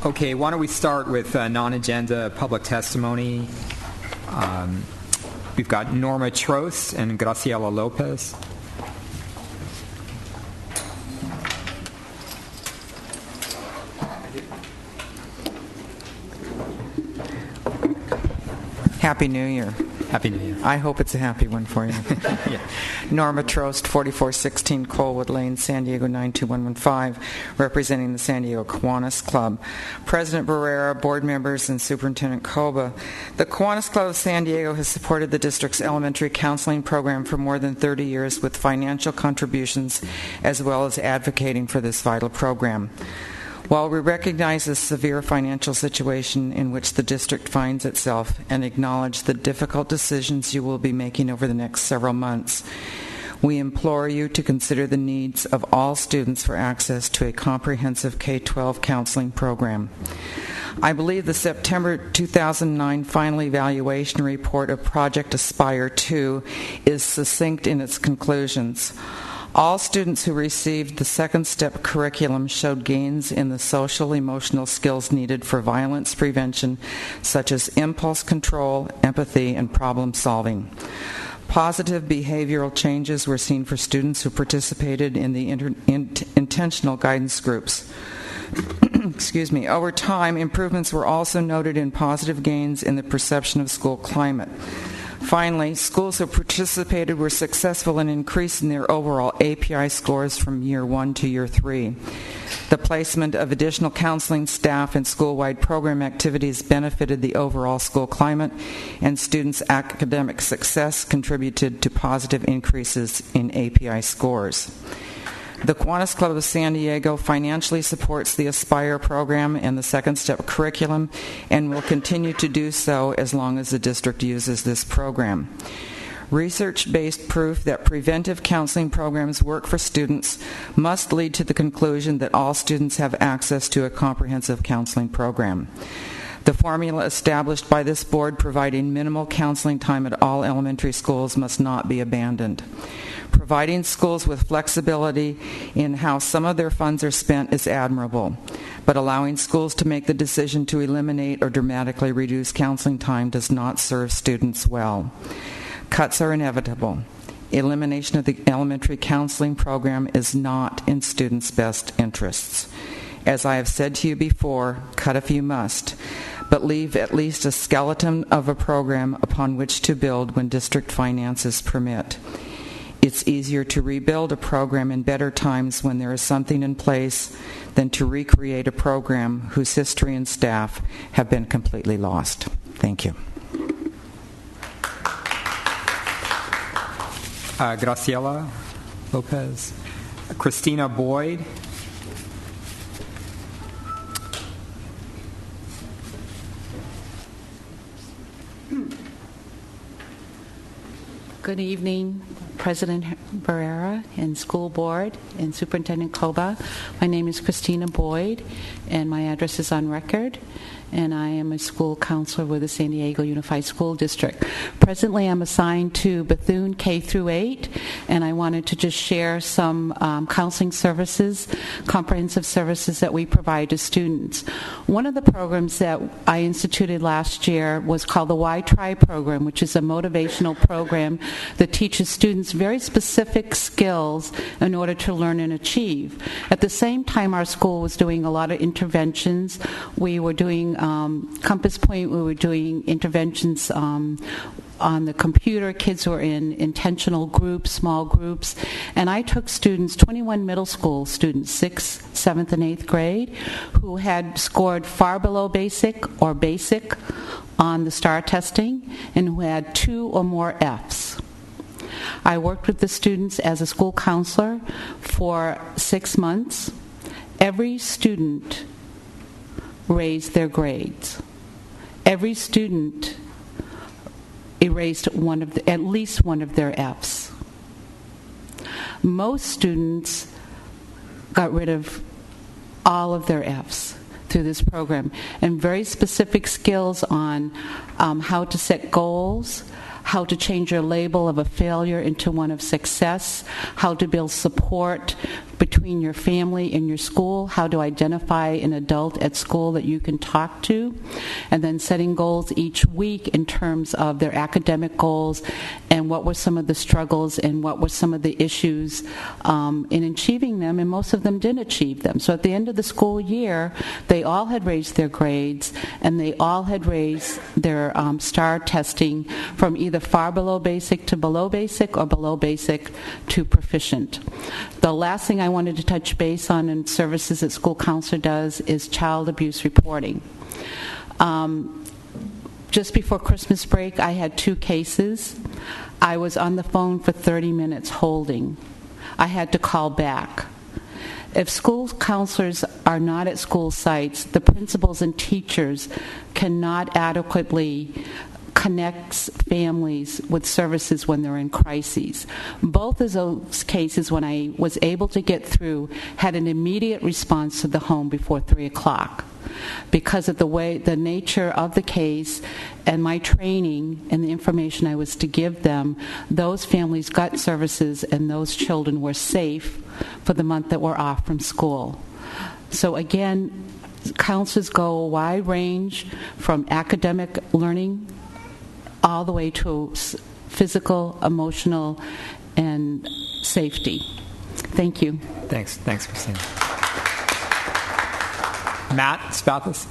Okay, why don't we start with non-agenda public testimony. We've got Norma Trost and Graciela Lopez. Happy New Year. Happy New Year. I hope it's a happy one for you. Yeah. Norma Trost, 4416 Colwood Lane, San Diego 92115, representing the San Diego Kiwanis Club. President Barrera, board members, and Superintendent Koba. The Kiwanis Club of San Diego has supported the district's elementary counseling program for more than 30 years with financial contributions as well as advocating for this vital program. While we recognize the severe financial situation in which the district finds itself and acknowledge the difficult decisions you will be making over the next several months, we implore you to consider the needs of all students for access to a comprehensive K-12 counseling program. I believe the September 2009 final evaluation report of Project Aspire 2 is succinct in its conclusions. All students who received the second step curriculum showed gains in the social emotional skills needed for violence prevention, such as impulse control, empathy, and problem solving. Positive behavioral changes were seen for students who participated in the intentional guidance groups. Over time, improvements were also noted in positive gains in the perception of school climate. Finally, schools who participated were successful in increasing their overall API scores from year 1 to year 3. The placement of additional counseling staff and school-wide program activities benefited the overall school climate, and students' academic success contributed to positive increases in API scores. The Kiwanis Club of San Diego financially supports the Aspire program and the Second Step curriculum and will continue to do so as long as the district uses this program. Research-based proof that preventive counseling programs work for students must lead to the conclusion that all students have access to a comprehensive counseling program. The formula established by this board providing minimal counseling time at all elementary schools must not be abandoned. Providing schools with flexibility in how some of their funds are spent is admirable, but allowing schools to make the decision to eliminate or dramatically reduce counseling time does not serve students well. Cuts are inevitable. Elimination of the elementary counseling program is not in students' best interests. As I have said to you before, cut if you must, but leave at least a skeleton of a program upon which to build when district finances permit. It's easier to rebuild a program in better times when there is something in place than to recreate a program whose history and staff have been completely lost. Thank you. Graciela Lopez. Christina Boyd. Good evening, President Barrera and School Board and Superintendent Koba. My name is Christina Boyd, and my address is on record, and I am a school counselor with the San Diego Unified School District. Presently, I'm assigned to Bethune K through 8, and I wanted to just share some counseling services, comprehensive services that we provide to students. One of the programs that I instituted last year was called the Why Try program, which is a motivational program that teaches students very specific skills in order to learn and achieve. At the same time, our school was doing a lot of interventions. We were doing Compass Point, we were doing interventions on the computer. Kids were in intentional groups, small groups, and I took students, 21 middle school students, 6th, 7th, and 8th grade, who had scored far below basic or basic on the STAR testing and who had 2 or more Fs. I worked with the students as a school counselor for 6 months. Every student raised their grades. Every student erased at least one of their Fs. Most students got rid of all of their Fs through this program, and very specific skills on how to set goals, how to change your label of a failure into one of success, how to build support between your family and your school, how to identify an adult at school that you can talk to, and then setting goals each week in terms of their academic goals and what were some of the struggles and what were some of the issues in achieving them, and most of them did achieve them. So at the end of the school year, they all had raised their grades, and they all had raised their STAR testing from either far below basic to below basic or below basic to proficient. The last thing I wanted to touch base on in services that school counselor does is child abuse reporting. Just before Christmas break, I had 2 cases. I was on the phone for 30 minutes holding. I had to call back. If school counselors are not at school sites, the principals and teachers cannot adequately connect families with services when they're in crises. Both of those cases, when I was able to get through, had an immediate response to the home before 3 o'clock. Because of the nature of the case and my training and the information I was to give them, those families got services and those children were safe for the month that we're off from school. So again, counselors go a wide range from academic learning all the way to physical, emotional, and safety. Thank you. Thanks, Christina. Matt Spaeth.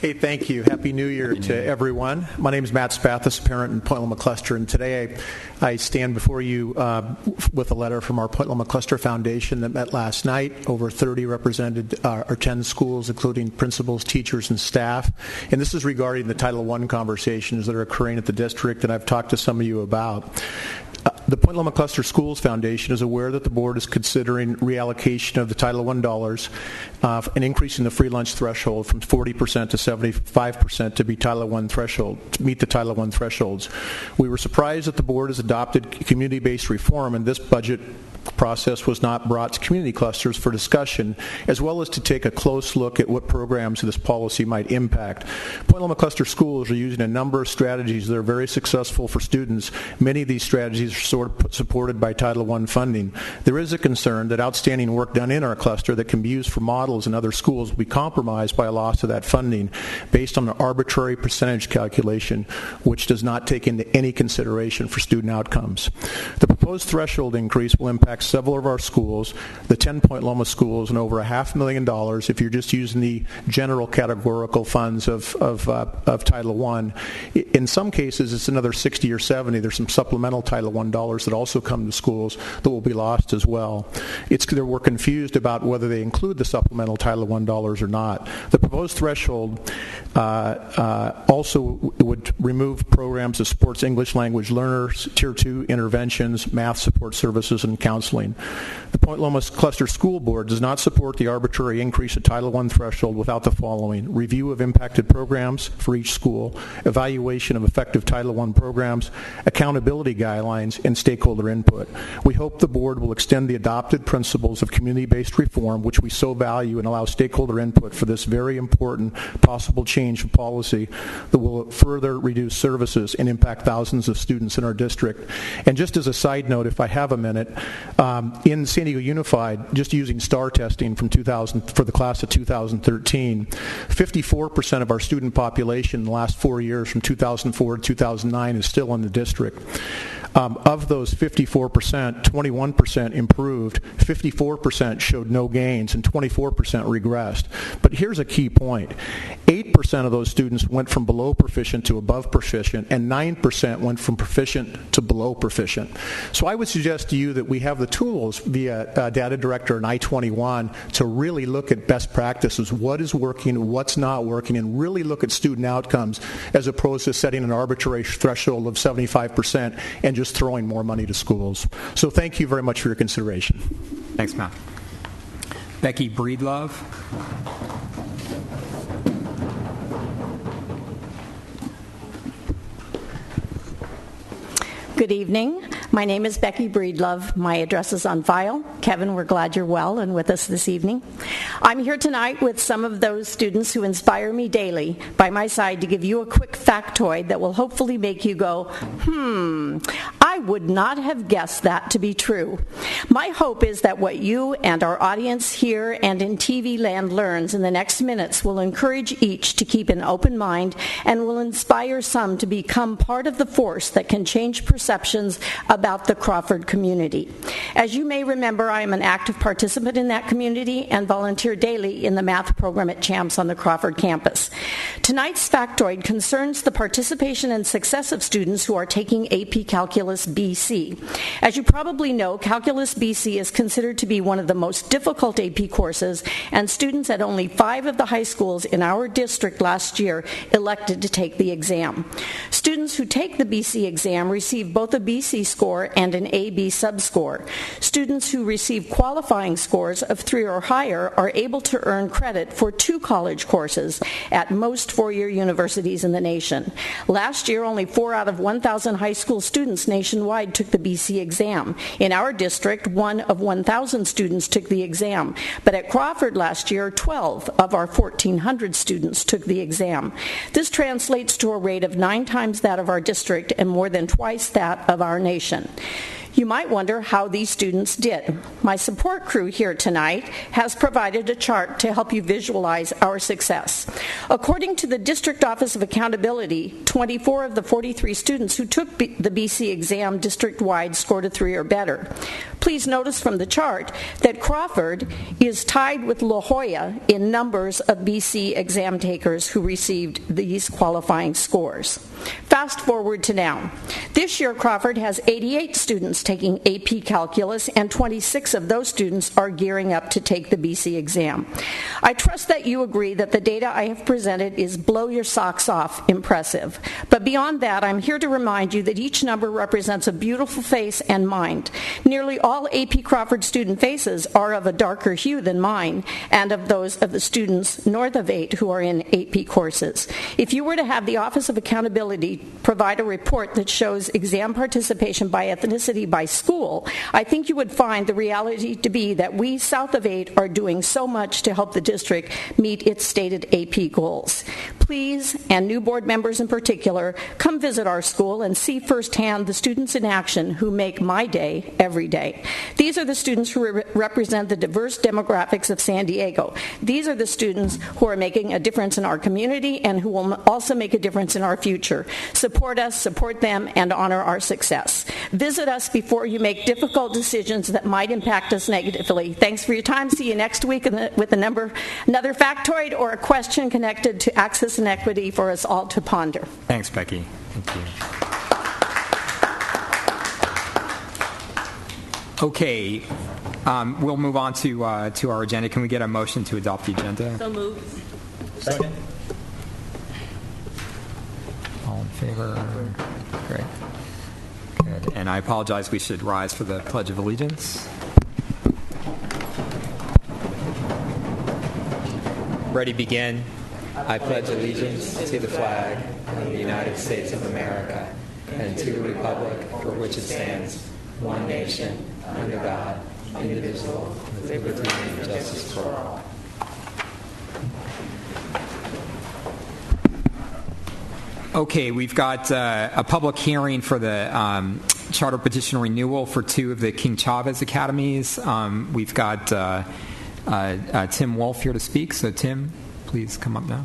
Hey, thank you. Happy New Year to everyone. My name is Matt Spaeth, parent in Point Loma Cluster, and today I stand before you with a letter from our Point Loma Cluster Foundation that met last night. Over 30 represented our 10 schools, including principals, teachers, and staff. And this is regarding the Title I conversations that are occurring at the district that I've talked to some of you about. The Point Loma Cluster Schools Foundation is aware that the board is considering reallocation of the Title I dollars and increasing the free lunch threshold from 40% to 75% to meet the Title I thresholds. We were surprised that the board has adopted community-based reform, and this budget process was not brought to community clusters for discussion, as well as to take a close look at what programs this policy might impact. Point Loma Cluster schools are using a number of strategies that are very successful for students. Many of these strategies are supported by Title I funding. There is a concern that outstanding work done in our cluster that can be used for models in other schools will be compromised by a loss of that funding based on an arbitrary percentage calculation, which does not take into any consideration for student outcomes. The proposed threshold increase will impact several of our schools, the 10 Point Loma schools, and over $500,000 if you're just using the general categorical funds of Title I. In some cases, it's another 60 or 70. There's some supplemental Title I dollars that also come to schools that will be lost as well. We're confused about whether they include the supplemental Title I dollars or not. The proposed threshold also would remove programs of sports English language learners, Tier 2 interventions, math support services, and counseling. The Point Loma Cluster School Board does not support the arbitrary increase of Title I threshold without the following: review of impacted programs for each school, evaluation of effective Title I programs, accountability guidelines, and stakeholder input. We hope the board will extend the adopted principles of community-based reform, which we so value, and allow stakeholder input for this very important possible change of policy that will further reduce services and impact thousands of students in our district. And just as a side note, if I have a minute, in San Diego Unified, just using STAR testing from for the class of 2013, 54% of our student population in the last 4 years, from 2004 to 2009, is still in the district. Of those 54%, 21% improved, 54% showed no gains, and 24% regressed. But here's a key point. 8% of those students went from below proficient to above proficient, and 9% went from proficient to below proficient. So I would suggest to you that we have the tools via Data Director and I-21 to really look at best practices, what is working, what's not working, and really look at student outcomes as opposed to setting an arbitrary threshold of 75% and just throwing more money to schools. So thank you very much for your consideration. Thanks, Matt. Becky Breedlove. Good evening. My name is Becky Breedlove. My address is on file. Kevin, we're glad you're well and with us this evening. I'm here tonight with some of those students who inspire me daily by my side to give you a quick factoid that will hopefully make you go, I I would not have guessed that to be true. My hope is that what you and our audience here and in TV land learns in the next minutes will encourage each to keep an open mind and will inspire some to become part of the force that can change perceptions about the Crawford community. As you may remember, I am an active participant in that community and volunteer daily in the math program at CHAMPS on the Crawford campus. Tonight's factoid concerns the participation and success of students who are taking AP Calculus BC. As you probably know, Calculus BC is considered to be one of the most difficult AP courses, and students at only 5 of the high schools in our district last year elected to take the exam. Students who take the BC exam receive both a BC score and an AB subscore. Students who receive qualifying scores of 3 or higher are able to earn credit for 2 college courses at most 4-year universities in the nation. Last year, only 4 out of 1,000 high school students nationwide took the BC exam. In our district, 1 of 1,000 students took the exam. But at Crawford last year, 12 of our 1,400 students took the exam. This translates to a rate of 9 times that of our district and more than twice that of our nation. You might wonder how these students did. My support crew here tonight has provided a chart to help you visualize our success. According to the District Office of Accountability, 24 of the 43 students who took the BC exam district-wide scored a 3 or better. Please notice from the chart that Crawford is tied with La Jolla in numbers of BC exam takers who received these qualifying scores. Fast forward to now. This year, Crawford has 88 students taking AP Calculus, and 26 of those students are gearing up to take the BC exam. I trust that you agree that the data I have presented is blow your socks off impressive. But beyond that, I'm here to remind you that each number represents a beautiful face and mind. Nearly all AP Crawford student faces are of a darker hue than mine and of those of the students north of 8 who are in AP courses. If you were to have the Office of Accountability provide a report that shows exam participation by ethnicity by school, I think you would find the reality to be that we south of 8 are doing so much to help the district meet its stated AP goals. Please, and new board members in particular, come visit our school and see firsthand the students in action who make my day every day. These are the students who represent the diverse demographics of San Diego. These are the students who are making a difference in our community and who will also make a difference in our future. Support us, support them, and honor our success. Visit us before you make difficult decisions that might impact us negatively. Thanks for your time. See you next week with another factoid or a question connected to access and equity for us all to ponder. Thanks, Becky. Thank you. Okay, we'll move on to our agenda. Can we get a motion to adopt the agenda? So moved. Second. All in favor? Great. Good. And I apologize, we should rise for the Pledge of Allegiance. Ready, begin. I pledge allegiance to the flag of the United States of America and to the republic for which it stands, one nation, under God, indivisible, with liberty and justice for all. Okay, we've got a public hearing for the charter petition renewal for 2 of the King Chavez Academies. We've got Tim Wolfe here to speak, so Tim, please come up now.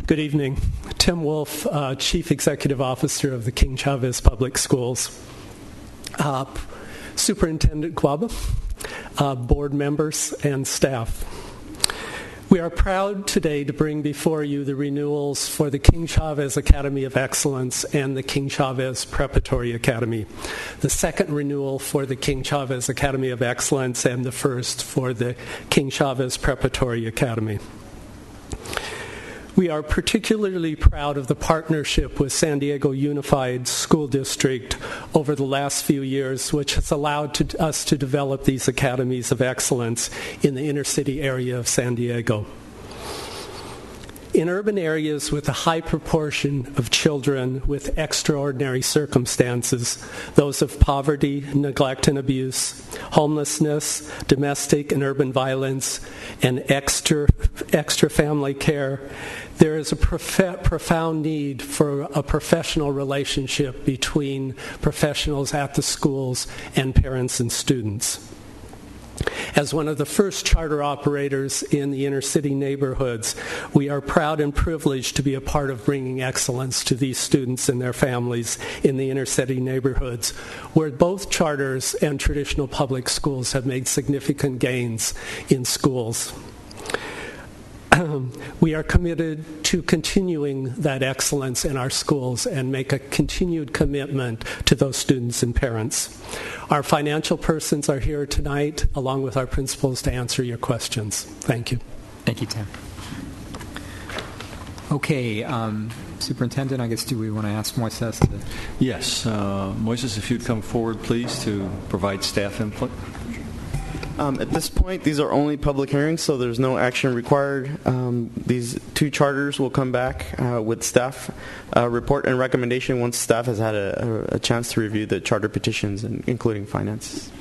Good evening. Tim Wolfe, Chief Executive Officer of the King Chavez Public Schools. Superintendent Club, board members, and staff. We are proud today to bring before you the renewals for the King Chavez Academy of Excellence and the King Chavez Preparatory Academy. The second renewal for the King Chavez Academy of Excellence and the first for the King Chavez Preparatory Academy. We are particularly proud of the partnership with San Diego Unified School District over the last few years, which has allowed us to develop these academies of excellence in the inner city area of San Diego. In urban areas with a high proportion of children with extraordinary circumstances, those of poverty, neglect and abuse, homelessness, domestic and urban violence, and extra family care, there is a profound need for a professional relationship between professionals at the schools and parents and students. As one of the first charter operators in the inner city neighborhoods, we are proud and privileged to be a part of bringing excellence to these students and their families in the inner city neighborhoods, where both charters and traditional public schools have made significant gains in schools. We are committed to continuing that excellence in our schools and make a continued commitment to those students and parents. Our financial persons are here tonight, along with our principals, to answer your questions. Thank you. Thank you, Tim. Okay, Superintendent, I guess, do we want to ask Moises to... Yes. Moises, if you'd come forward, please, to provide staff input. At this point, these are only public hearings, so there's no action required. These two charters will come back with staff report and recommendation once staff has had a chance to review the charter petitions, including finance.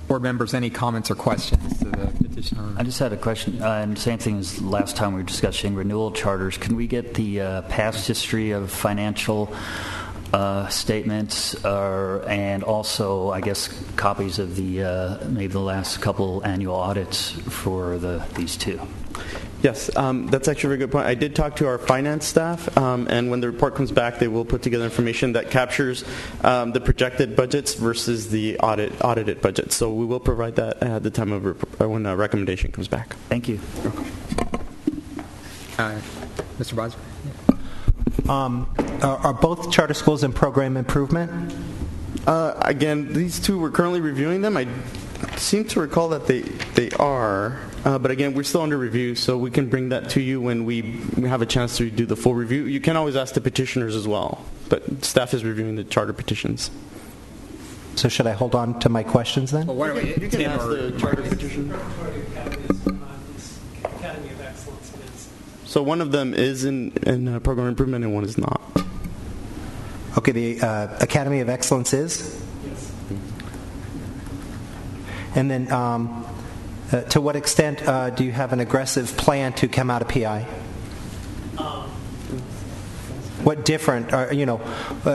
Board members, any comments or questions to the petitioner? I just had a question, and same thing as last time we were discussing renewal charters. Can we get the past history of financial statements, and also, I guess, copies of the maybe the last couple annual audits for these two? Yes, that's actually a very good point. I did talk to our finance staff, and when the report comes back, they will put together information that captures the projected budgets versus the audited budgets. So we will provide that at the time of when a recommendation comes back. Thank you. Mr. Bosworth? Are both charter schools in program improvement? Again, these two, we're currently reviewing them. I seem to recall that they are, but again, we're still under review, so we can bring that to you when we have a chance to do the full review. You can always ask the petitioners as well, but staff is reviewing the charter petitions. So should I hold on to my questions then? Well, why don't You can ask the charter petition. So one of them is in program improvement and one is not. Okay, the Academy of Excellence is? Yes. And then to what extent do you have an aggressive plan to come out of PI? What different,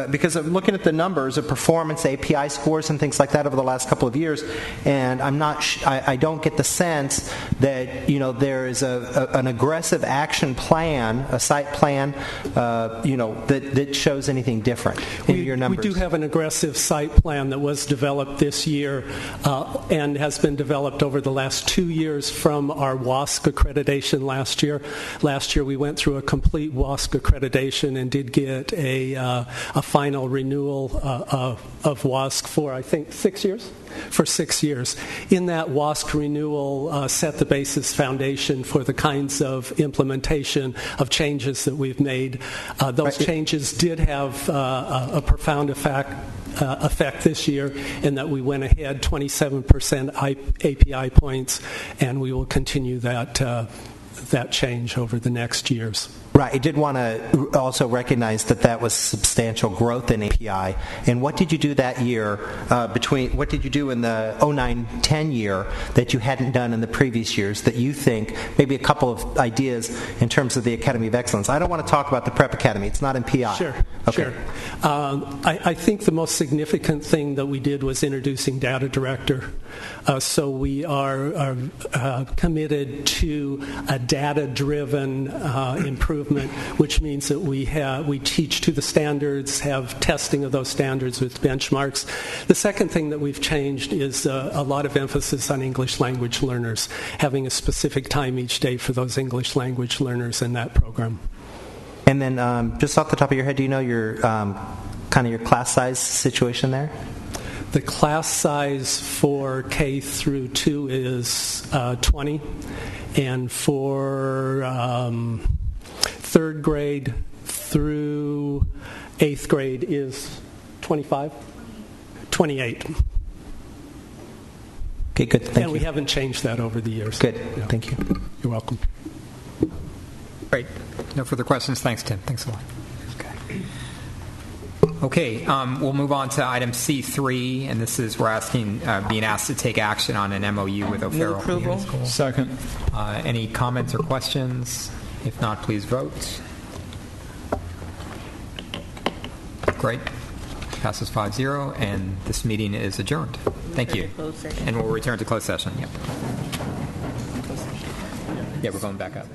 because I'm looking at the numbers of performance, API scores, and things like that over the last couple of years, and I don't get the sense that there is an aggressive action plan, a site plan, that shows anything different in your numbers. We do have an aggressive site plan that was developed this year and has been developed over the last 2 years from our WASC accreditation last year. Last year we went through a complete WASC accreditation and did get a final renewal of WASC for, I think, 6 years? For 6 years. In that WASC renewal set the basis foundation for the kinds of implementation of changes that we've made. Those changes did have a profound effect this year in that we went ahead 27% API points, and we will continue that change over the next years. Right. I did want to also recognize that was substantial growth in API. And what did you do that year what did you do in the 09-10 year that you hadn't done in the previous years that you think, maybe a couple of ideas in terms of the Academy of Excellence? I don't want to talk about the Prep Academy. It's not in PI. Sure. Okay. Sure. I think the most significant thing that we did was introducing Data Director. So we are committed to a data-driven improvement, which means that we teach to the standards, have testing of those standards with benchmarks. The second thing that we've changed is a lot of emphasis on English language learners, having a specific time each day for those English language learners in that program. And then just off the top of your head, do you know your kind of your class size situation there? The class size for K through 2 is 20, and for third grade through 8th grade is 25? 28. Okay, good. Thank you. And we haven't changed that over the years. Good. Yeah. Thank you. You're welcome. Great. No further questions. Thanks, Tim. Thanks a lot. Okay, we'll move on to item C3, and this is we're being asked to take action on an MOU with O'Farrell Community School. Second. Any comments or questions? If not, please vote. Great. Passes 5-0, and this meeting is adjourned. Thank you. And we'll return to closed session. Yeah, we're going back up.